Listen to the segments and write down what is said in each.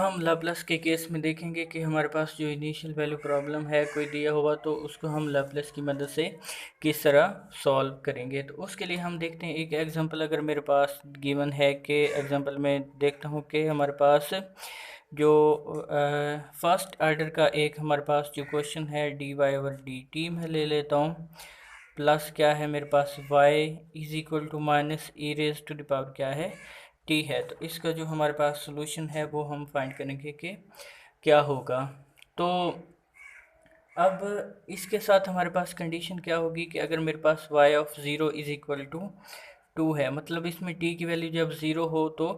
हम लाप्लास के केस में देखेंगे कि हमारे पास जो इनिशियल वैल्यू प्रॉब्लम है कोई दिया हुआ तो उसको हम लाप्लास की मदद से किस तरह सॉल्व करेंगे। तो उसके लिए हम देखते हैं एक एग्जांपल अगर मेरे पास गिवन है कि एग्जांपल में देखता हूँ कि हमारे पास जो फर्स्ट ऑर्डर का एक हमारे पास जो क्वेश्चन है D Y over D T में ले लेता हूँ, प्लस क्या है मेरे पास y is equal to minus E raise to the power क्या है t है। तो इसका जो हमारे पास सोल्यूशन है वो हम फाइंड करेंगे कि क्या होगा। तो अब इसके साथ हमारे पास कंडीशन क्या होगी कि अगर मेरे पास y of zero is equal to 2 है, मतलब इसमें t की वैल्यू जब ज़ीरो हो तो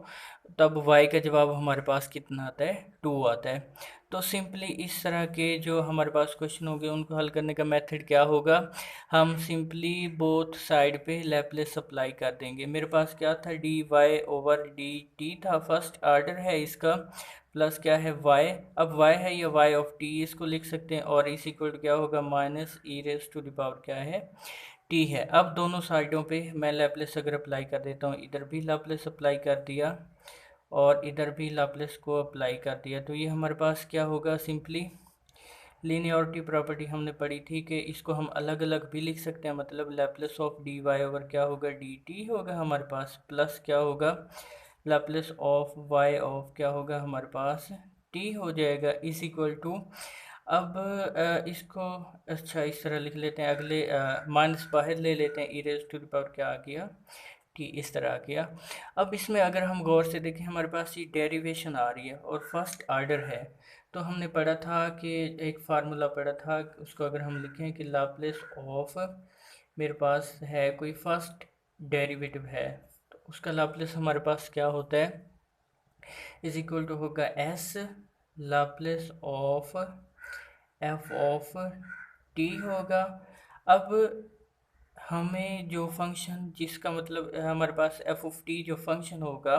तब y का जवाब हमारे पास कितना आता है 2 आता है। तो सिंपली इस तरह के जो हमारे पास क्वेश्चन होंगे उनको हल करने का मेथड क्या होगा, हम सिंपली बोथ साइड पे लैप्लेस अप्लाई कर देंगे। मेरे पास क्या था D Y over D T था, फर्स्ट ऑर्डर है इसका, प्लस क्या है y, अब y है या y ऑफ t इसको लिख सकते हैं और इस इक्वल क्या होगा minus E raise to the power क्या है t है। अब दोनों साइडों पे मैं लैप्लेस अगर अप्लाई कर देता हूँ, इधर भी लैप्लेस अप्लाई कर दिया और इधर भी लैप्लेस को अप्लाई कर दिया, तो ये हमारे पास क्या होगा, सिंपली लीनियरिटी प्रॉपर्टी हमने पढ़ी थी कि इसको हम अलग अलग भी लिख सकते हैं, मतलब Laplace of D Y over क्या होगा डी टी होगा हमारे पास, प्लस क्या होगा लैप्लेस ऑफ वाई ऑफ क्या होगा हमारे पास टी हो जाएगा इज इक्वल टू। अब इसको अच्छा इस तरह लिख लेते हैं, अगले माइनस बाहर ले लेते हैं, ई रेज टू द पावर क्या आ गया टी, इस तरह आ गया। अब इसमें अगर हम गौर से देखें हमारे पास ये डेरिवेशन आ रही है और फर्स्ट ऑर्डर है, तो हमने पढ़ा था कि एक फार्मूला पढ़ा था, उसको अगर हम लिखें कि लाप्लेस ऑफ मेरे पास है कोई फर्स्ट डेरिवेटिव है तो उसका लाप्लेस हमारे पास क्या होता है इज इक्वल टू होगा S Laplace of F of T होगा। अब हमें जो फंक्शन जिसका मतलब हमारे पास एफ ऑफ टी जो फंक्शन होगा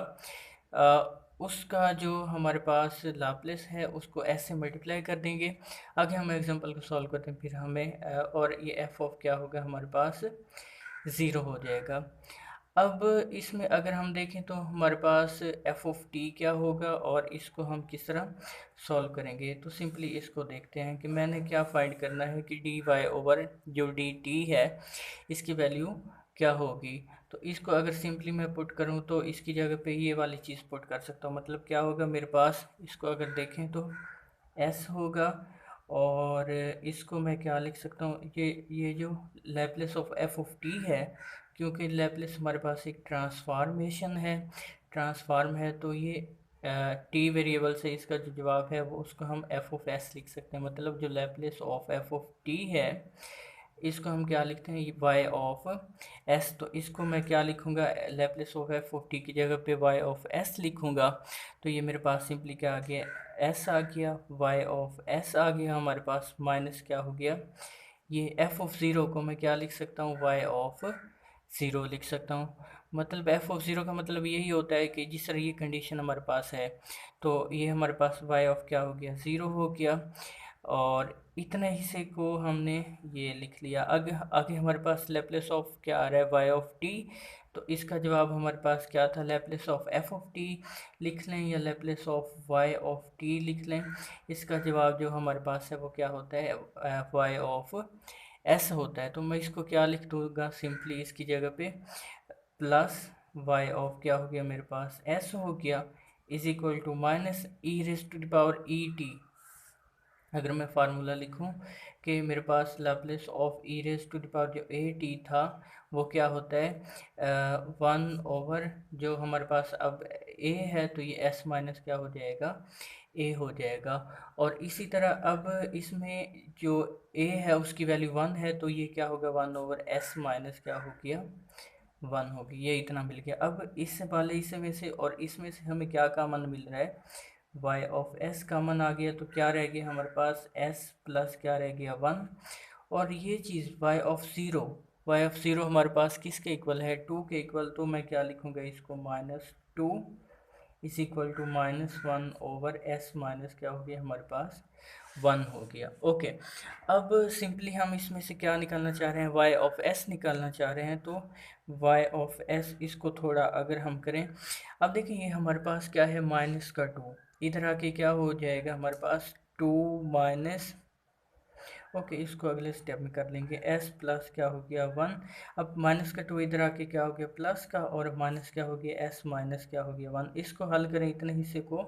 उसका जो हमारे पास लाप्लेस है उसको एस से मल्टीप्लाई कर देंगे। आगे हम एग्जांपल को सॉल्व करते हैं, फिर हमें और ये एफ ऑफ क्या होगा हमारे पास ज़ीरो हो जाएगा। अब इसमें अगर हम देखें तो हमारे पास एफ ऑफ टी क्या होगा और इसको हम किस तरह सॉल्व करेंगे, तो सिंपली इसको देखते हैं कि मैंने क्या फाइंड करना है कि डी वाई ओवर जो डी टी है इसकी वैल्यू क्या होगी। तो इसको अगर सिंपली मैं पुट करूं तो इसकी जगह पे ये वाली चीज़ पुट कर सकता हूं, मतलब क्या होगा मेरे पास, इसको अगर देखें तो एस होगा और इसको मैं क्या लिख सकता हूँ, ये जो Laplace of F of T है, क्योंकि लैप्लेस हमारे पास एक ट्रांसफॉर्मेशन है, ट्रांसफॉर्म है, तो ये टी वेरिएबल से इसका जो जवाब है वो उसको हम एफ ऑफ एस लिख सकते हैं, मतलब जो Laplace of F of T है इसको हम क्या लिखते हैं वाई ऑफ एस। तो इसको मैं क्या लिखूंगा, Laplace of F of T की जगह पे वाई ऑफ एस लिखूंगा। तो ये मेरे पास सिंपली क्या आ गया एस आ गया, वाई ऑफ एस आ गया हमारे पास, माइनस क्या हो गया ये एफ ऑफ ज़ीरो को मैं क्या लिख सकता हूँ वाई ऑफ ज़ीरो लिख सकता हूँ। मतलब एफ ऑफ ज़ीरो का मतलब यही होता है कि जिस तरह ये कंडीशन हमारे पास है तो ये हमारे पास वाई ऑफ क्या हो गया ज़ीरो हो गया और इतने हिस्से को हमने ये लिख लिया। आगे आगे हमारे पास लैप्लेस ऑफ क्या आ रहा है वाई ऑफ टी, तो इसका जवाब हमारे पास क्या था Laplace of F of T लिख लें या Laplace of Y of T लिख लें, इसका जवाब जो हमारे पास है वो क्या होता है वाई ऑफ एस होता है। तो मैं इसको क्या लिख दूँगा सिंपली इसकी जगह पे प्लस वाई ऑफ क्या हो गया मेरे पास एस हो गया is equal to minus E raise to the power e t. अगर मैं फार्मूला लिखूं कि मेरे पास Laplace of e raise to the power जो ए टी था वो क्या होता है वन ओवर जो हमारे पास अब ए है तो ये एस माइनस क्या हो जाएगा ए हो जाएगा। और इसी तरह अब इसमें जो ए है उसकी वैल्यू वन है तो ये क्या होगा वन ओवर एस माइनस क्या हो गया वन होगी, ये इतना मिल गया। अब इससे पहले इसमें से और इसमें से हमें क्या कॉमन मिल रहा है y ऑफ s कॉमन आ गया, तो क्या रह गया हमारे पास s प्लस क्या रह गया वन, और ये चीज़ y ऑफ ज़ीरो हमारे पास किसके इक्वल है टू के इक्वल, तो मैं क्या लिखूँगा इसको minus two is equal to minus one over S minus क्या हो गया हमारे पास वन हो गया। ओके, अब सिंपली हम इसमें से क्या निकालना चाह रहे हैं y ऑफ s निकालना चाह रहे हैं, तो y ऑफ s इसको थोड़ा अगर हम करें, अब देखिए ये हमारे पास क्या है माइनस का टू इधर आके क्या हो जाएगा हमारे पास 2 माइनस, ओके इसको अगले स्टेप में कर लेंगे, s प्लस क्या हो गया 1। अब माइनस का 2 इधर आके क्या हो गया प्लस का, और माइनस क्या हो गया s माइनस क्या हो गया 1। इसको हल करें इतने हिस्से को,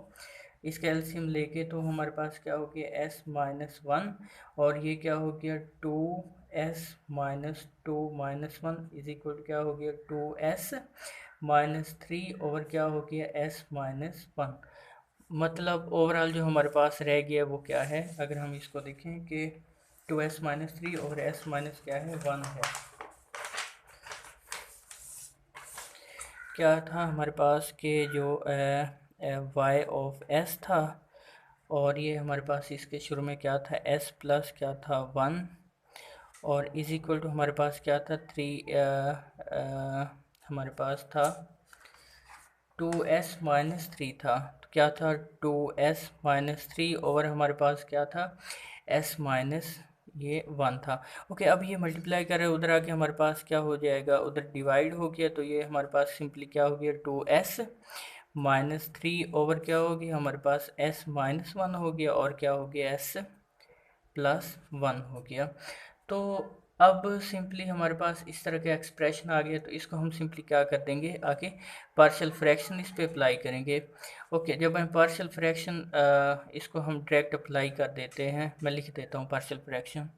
इसका एलसीएम लेके तो हमारे पास क्या हो गया s माइनस 1, और ये क्या हो गया 2s minus 2 minus 1 is equal क्या हो गया 2s माइनस 3 ओवर क्या हो गया s माइनस 1। मतलब ओवरऑल जो हमारे पास रह गया वो क्या है, अगर हम इसको देखें कि 2s माइनस 3 और s माइनस क्या है 1 है। क्या था हमारे पास के जो y ऑफ s था, और ये हमारे पास इसके शुरू में क्या था s प्लस क्या था 1, और इज इक्वल टू हमारे पास क्या था 3, हमारे पास था 2s माइनस 3 था। तो क्या था 2s माइनस 3 ओवर हमारे पास क्या था s माइनस ये 1 था। ओके अब ये मल्टीप्लाई कर रहे हैं, उधर आके हमारे पास क्या हो जाएगा, उधर डिवाइड हो गया, तो ये हमारे पास सिंपली क्या हो गया 2s माइनस 3 ओवर क्या हो गया हमारे पास s माइनस 1 हो गया, और क्या हो गया s प्लस 1 हो गया। तो अब सिंपली हमारे पास इस तरह का एक्सप्रेशन आ गया, तो इसको हम सिंपली क्या कर देंगे आगे पार्शियल फ्रैक्शन इस पे अप्लाई करेंगे। ओके जब हम पार्शियल फ्रैक्शन इसको हम डायरेक्ट अप्लाई कर देते हैं, मैं लिख देता हूँ पार्शियल फ्रैक्शन।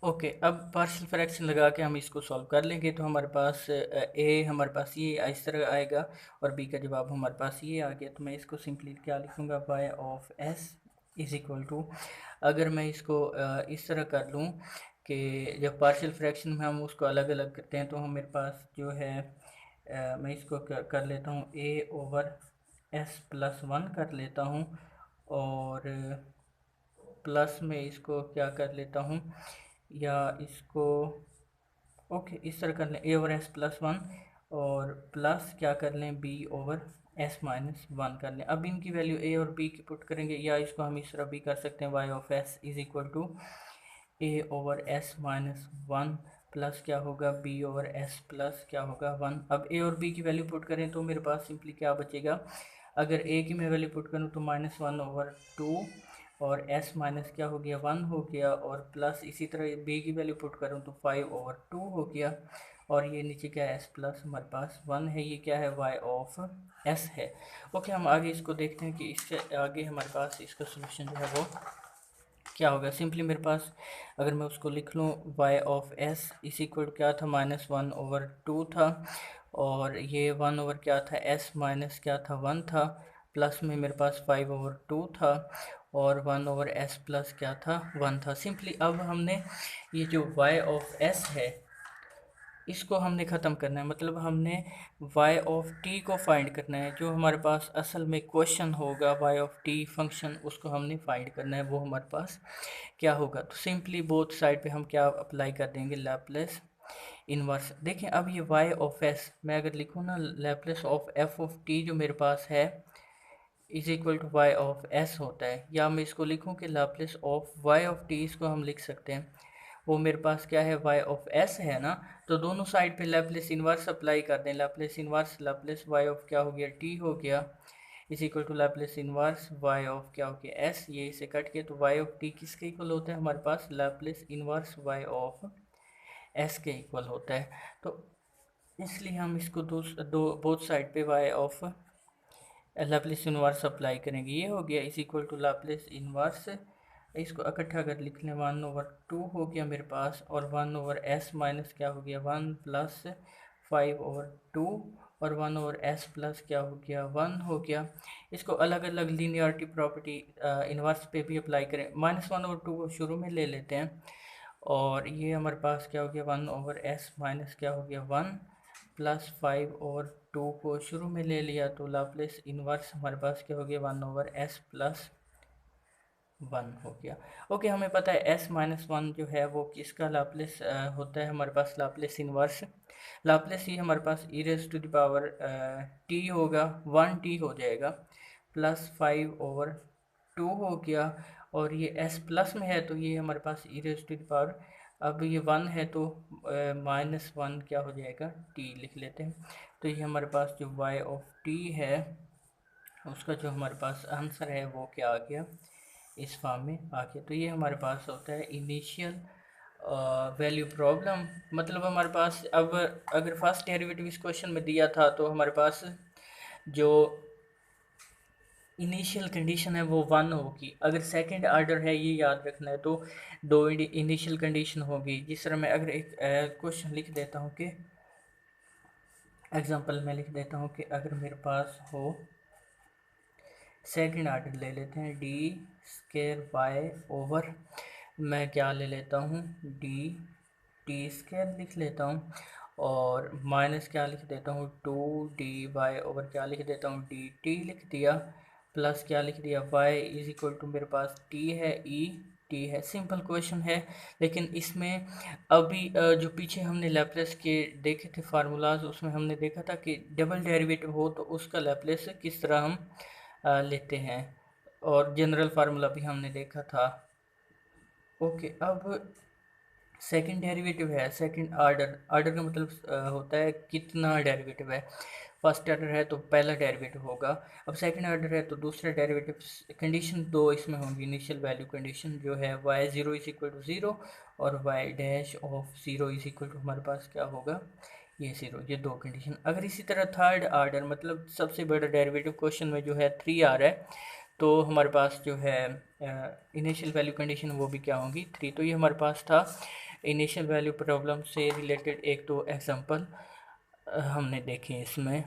ओके अब पार्शियल फ्रैक्शन लगा के हम इसको सॉल्व कर लेंगे, तो हमारे पास ए हमारे पास ये इस तरह आएगा, और बी का जवाब हमारे पास ये आ गया। तो मैं इसको सिंपली क्या लिखूँगा y of s is equal to, अगर मैं इसको इस तरह कर लूँ कि जब पार्शियल फ्रैक्शन में हम उसको अलग अलग करते हैं, तो हम मेरे पास जो है मैं इसको कर लेता हूँ a ओवर s प्लस 1 कर लेता हूँ, और प्लस में इसको क्या कर लेता हूँ, या इसको ओके इस तरह कर लें a ओवर s प्लस 1, और प्लस क्या कर लें b ओवर s माइनस 1 कर लें। अब इनकी वैल्यू a और b की पुट करेंगे, या इसको हम इस तरह भी कर सकते हैं y of s is equal to a over s minus 1 plus क्या होगा b ओवर s प्लस क्या होगा 1। अब a और b की वैल्यू पुट करें तो मेरे पास सिंपली क्या बचेगा, अगर a की मैं वैल्यू पुट करूँ तो माइनस 1 ओवर 2, और s माइनस क्या हो गया 1 हो गया, और प्लस इसी तरह b की वैल्यू पुट करूँ तो 5 ओवर 2 हो गया, और ये नीचे क्या है s प्लस हमारे पास 1 है, ये क्या है y ऑफ s है। ओके हम आगे इसको देखते हैं कि इससे आगे हमारे पास इसका सोल्यूशन जो है वो क्या होगा। सिंपली मेरे पास अगर मैं उसको लिख लूँ y ऑफ s इस इक्वल क्या था माइनस 1 ओवर 2 था, और ये 1 ओवर क्या था s माइनस क्या था 1 था, प्लस में मेरे पास 5 ओवर 2 था, और 1 ओवर s प्लस क्या था 1 था। सिंपली अब हमने ये जो y ऑफ s है इसको हमने ख़त्म करना है, मतलब हमने y ऑफ t को फाइंड करना है। जो हमारे पास असल में क्वेश्चन होगा y ऑफ t फंक्शन, उसको हमने फाइंड करना है, वो हमारे पास क्या होगा। तो सिंपली बोथ साइड पे हम क्या अप्लाई कर देंगे लैप्लेस इन्वर्स। देखें अब ये y ऑफ s मैं अगर लिखूँ ना Laplace of f of t जो मेरे पास है is equal to y of s होता है, या मैं इसको लिखूँ कि Laplace of y of t, इसको हम लिख सकते हैं वो मेरे पास क्या है y ऑफ s है ना। तो दोनों साइड पे लैप्लेस इन्वर्स अप्लाई कर दें, Laplace inverse Laplace y of क्या हो गया t हो गया is equal to Laplace inverse y of क्या हो गया s, ये इसे कट के तो y ऑफ t किसके इक्वल होता है हमारे पास Laplace inverse y of s के इक्वल होता है। तो इसलिए हम इसको दो बोथ साइड पे y of Laplace inverse apply करेंगे, ये हो गया is equal to Laplace inverse, इसको इकट्ठा अगर लिख लें 1 ओवर 2 हो गया मेरे पास, और 1 ओवर s माइनस क्या हो गया 1 प्लस 5 ओवर 2, और 1 ओवर s प्लस क्या हो गया 1 हो गया। इसको अलग अलग लीनियरिटी प्रॉपर्टी इन्वर्स पे भी अप्लाई करें, माइनस 1 ओवर 2 को शुरू में ले लेते हैं, और ये हमारे पास क्या हो गया 1 ओवर s माइनस क्या हो गया 1 प्लस 5 ओवर 2 को शुरू में ले लिया, तो लाप्लेस इन्वर्स हमारे पास क्या हो गया 1 ओवर s प्लस 1 हो गया। ओके हमें पता है s माइनस 1 जो है वो किसका लाप्लेस होता है हमारे पास लाप्लेस इन्वर्स, लाप्लेस ही हमारे पास e raise to the power t होगा 1t हो जाएगा, प्लस 5 ओवर 2 हो गया, और ये s प्लस में है तो ये हमारे पास e raise to the power, अब ये 1 है तो माइनस 1 क्या हो जाएगा t लिख लेते हैं। तो ये हमारे पास जो y ऑफ t है उसका जो हमारे पास आंसर है वो क्या आ गया, इस फॉर्म में आ गया। तो ये हमारे पास होता है इनिशियल वैल्यू प्रॉब्लम। मतलब हमारे पास अब अगर फर्स्ट डेरिवेटिव इस क्वेश्चन में दिया था तो हमारे पास जो इनिशियल कंडीशन है वो 1 होगी। अगर सेकंड ऑर्डर है ये याद रखना है तो 2 इनिशियल कंडीशन होगी। जिस तरह मैं अगर एक क्वेश्चन लिख देता हूँ कि एग्जांपल में लिख देता हूँ कि अगर मेरे पास हो सेकंड ऑर्डर ले लेते हैं डी स्केयर वाई ओवर, मैं क्या ले लेता हूँ डी टी स्केयर लिख लेता हूँ, और माइनस क्या लिख देता हूँ 2 dy ओवर क्या लिख देता हूँ डी टी लिख दिया, प्लस क्या लिख दिया y इज इक्वल टू मेरे पास t है ई टी है। सिंपल क्वेश्चन है, लेकिन इसमें अभी जो पीछे हमने लैप्लेस के देखे थे फार्मूलाज, उसमें हमने देखा था कि डबल डेरिवेटिव हो तो उसका लैप्लेस किस तरह हम लेते हैं, और जनरल फार्मूला भी हमने देखा था। ओके, अब सेकंड डेरिवेटिव है, सेकंड ऑर्डर, ऑर्डर का मतलब होता है कितना डेरिवेटिव है। फर्स्ट ऑर्डर है तो पहला डेरिवेटिव होगा, अब सेकंड ऑर्डर है तो दूसरा डेरिवेटिव। कंडीशन दो इसमें होंगी, इनिशियल वैल्यू कंडीशन जो है y zero is equal to zero और y dash of zero is equal to हमारे पास क्या होगा ये ज़ीरो। ये दो कंडीशन। अगर इसी तरह थर्ड ऑर्डर मतलब सबसे बड़ा डेरिवेटिव क्वेश्चन में जो है 3 आ रहा है, तो हमारे पास जो है इनिशियल वैल्यू कंडीशन वो भी क्या होंगी 3। तो ये हमारे पास था इनिशियल वैल्यू प्रॉब्लम से रिलेटेड एक दो एग्जांपल हमने देखे इसमें।